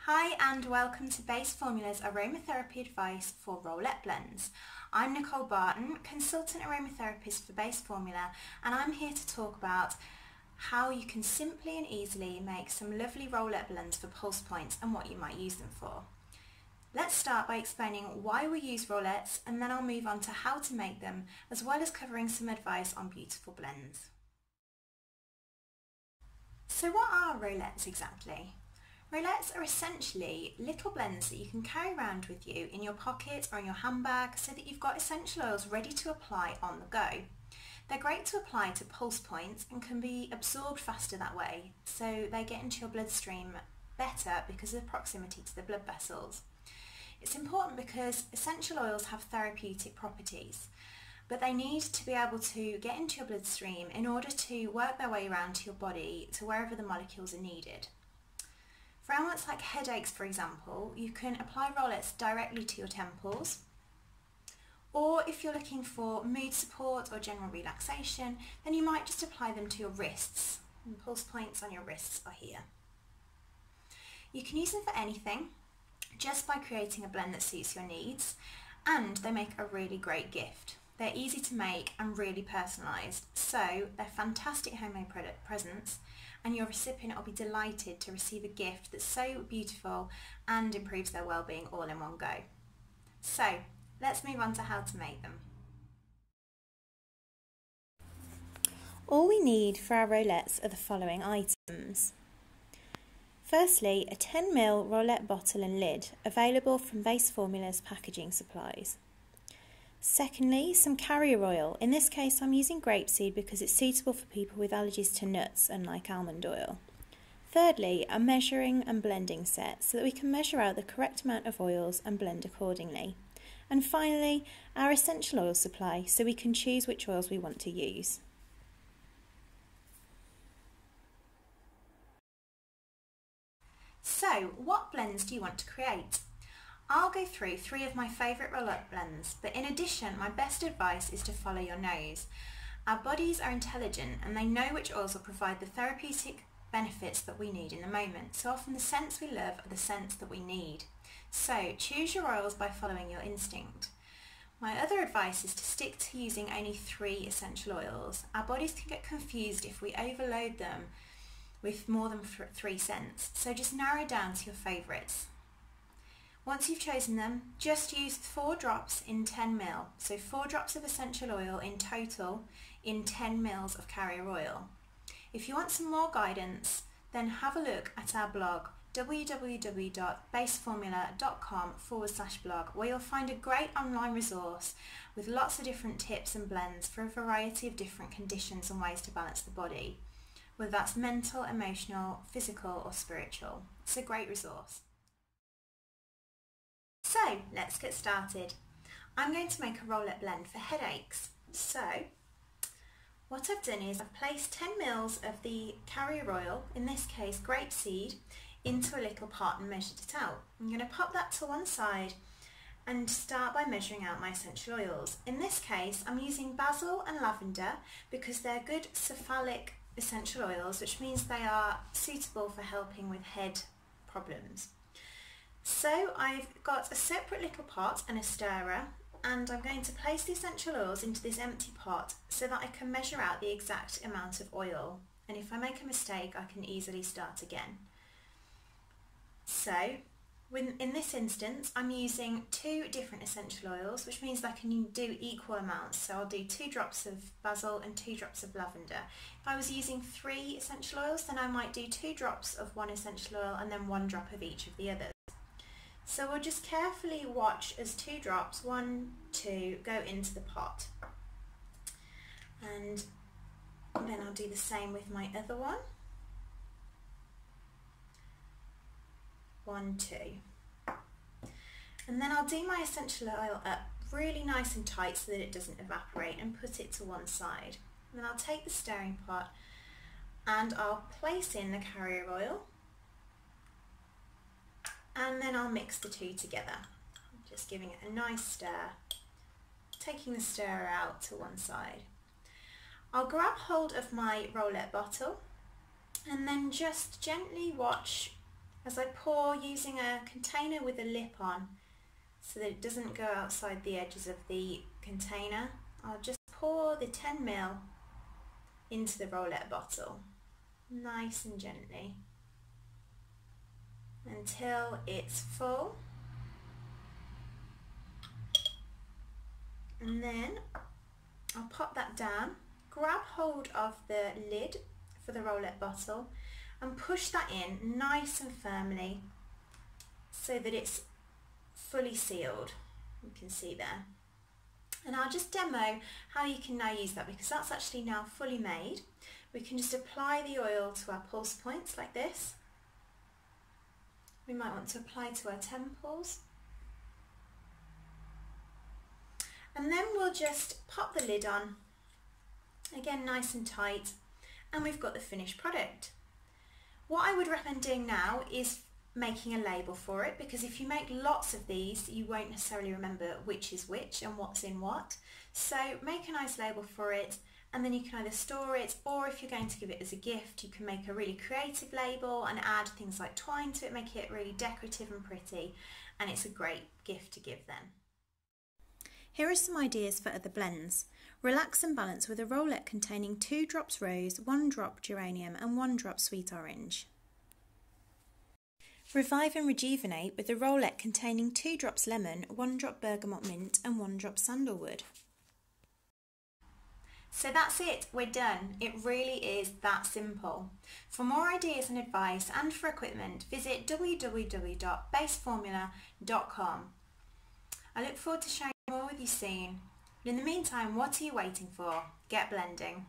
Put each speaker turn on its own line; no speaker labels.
Hi and welcome to Base Formula's Aromatherapy advice for roulette blends. I'm Nicole Barton, consultant aromatherapist for Base Formula, and I'm here to talk about how you can simply and easily make some lovely roulette blends for pulse points and what you might use them for. Let's start by explaining why we use roulettes, and then I'll move on to how to make them, as well as covering some advice on beautiful blends. So what are roulettes exactly? Roulettes are essentially little blends that you can carry around with you in your pocket or in your handbag so that you've got essential oils ready to apply on the go. They're great to apply to pulse points and can be absorbed faster that way, so they get into your bloodstream better because of the proximity to the blood vessels. It's important because essential oils have therapeutic properties, but they need to be able to get into your bloodstream in order to work their way around to your body to wherever the molecules are needed. For ailments like headaches, for example, you can apply roulettes directly to your temples, or if you're looking for mood support or general relaxation, then you might just apply them to your wrists. And pulse points on your wrists are here. You can use them for anything, just by creating a blend that suits your needs, and they make a really great gift. They're easy to make and really personalised, so they're fantastic homemade presents, and your recipient will be delighted to receive a gift that's so beautiful and improves their well-being all in one go. So let's move on to how to make them. All we need for our roulettes are the following items. Firstly, a 10ml roulette bottle and lid, available from Base Formula's packaging supplies. Secondly, some carrier oil. In this case I'm using grapeseed because it's suitable for people with allergies to nuts, unlike almond oil. Thirdly, a measuring and blending set so that we can measure out the correct amount of oils and blend accordingly. And finally, our essential oil supply so we can choose which oils we want to use. So, what blends do you want to create? I'll go through 3 of my favourite roulette blends, but in addition, my best advice is to follow your nose. Our bodies are intelligent and they know which oils will provide the therapeutic benefits that we need in the moment. So often the scents we love are the scents that we need. So choose your oils by following your instinct. My other advice is to stick to using only 3 essential oils. Our bodies can get confused if we overload them with more than 3 scents, so just narrow down to your favourites. Once you've chosen them, just use 4 drops in 10ml, so 4 drops of essential oil in total in 10 ml of carrier oil. If you want some more guidance, then have a look at our blog www.baseformula.com/blog, where you'll find a great online resource with lots of different tips and blends for a variety of different conditions and ways to balance the body, whether that's mental, emotional, physical or spiritual. It's a great resource. So let's get started. I'm going to make a roulette blend for headaches. So what I've done is I've placed 10 ml of the carrier oil, in this case grapeseed, into a little pot and measured it out. I'm going to pop that to one side and start by measuring out my essential oils. In this case I'm using basil and lavender because they're good cephalic essential oils, which means they are suitable for helping with head problems. So I've got a separate little pot and a stirrer, and I'm going to place the essential oils into this empty pot so that I can measure out the exact amount of oil, and if I make a mistake I can easily start again. So in this instance I'm using 2 different essential oils, which means I can do equal amounts, so I'll do 2 drops of basil and 2 drops of lavender. If I was using 3 essential oils, then I might do 2 drops of one essential oil and then 1 drop of each of the others. So we'll just carefully watch as 2 drops, 1, 2, go into the pot. And then I'll do the same with my other one. 1, 2. And then I'll do my essential oil up really nice and tight so that it doesn't evaporate, and put it to one side. And then I'll take the stirring pot and I'll place in the carrier oil, and then I'll mix the 2 together, just giving it a nice stir, taking the stirrer out to one side. I'll grab hold of my roulette bottle and then just gently watch as I pour using a container with a lip on so that it doesn't go outside the edges of the container. I'll just pour the 10ml into the roulette bottle, nice and gently, until it's full. And then I'll pop that down, grab hold of the lid for the roulette bottle and push that in nice and firmly so that it's fully sealed. You can see there. And I'll just demo how you can now use that, because that's actually now fully made. We can just apply the oil to our pulse points like this. We might want to apply to our temples. And then we'll just pop the lid on, again nice and tight, and we've got the finished product. What I would recommend doing now is making a label for it, because if you make lots of these you won't necessarily remember which is which and what's in what. So make a nice label for it, and then you can either store it, or if you're going to give it as a gift, you can make a really creative label and add things like twine to it, make it really decorative and pretty, and it's a great gift to give them. Here are some ideas for other blends. Relax and balance with a roulette containing 2 drops rose, 1 drop geranium and 1 drop sweet orange. Revive and rejuvenate with a roulette containing 2 drops lemon, 1 drop bergamot mint and 1 drop sandalwood. So that's it, we're done. It really is that simple. For more ideas and advice and for equipment, visit www.baseformula.com. I look forward to sharing more with you soon. But in the meantime, what are you waiting for? Get blending.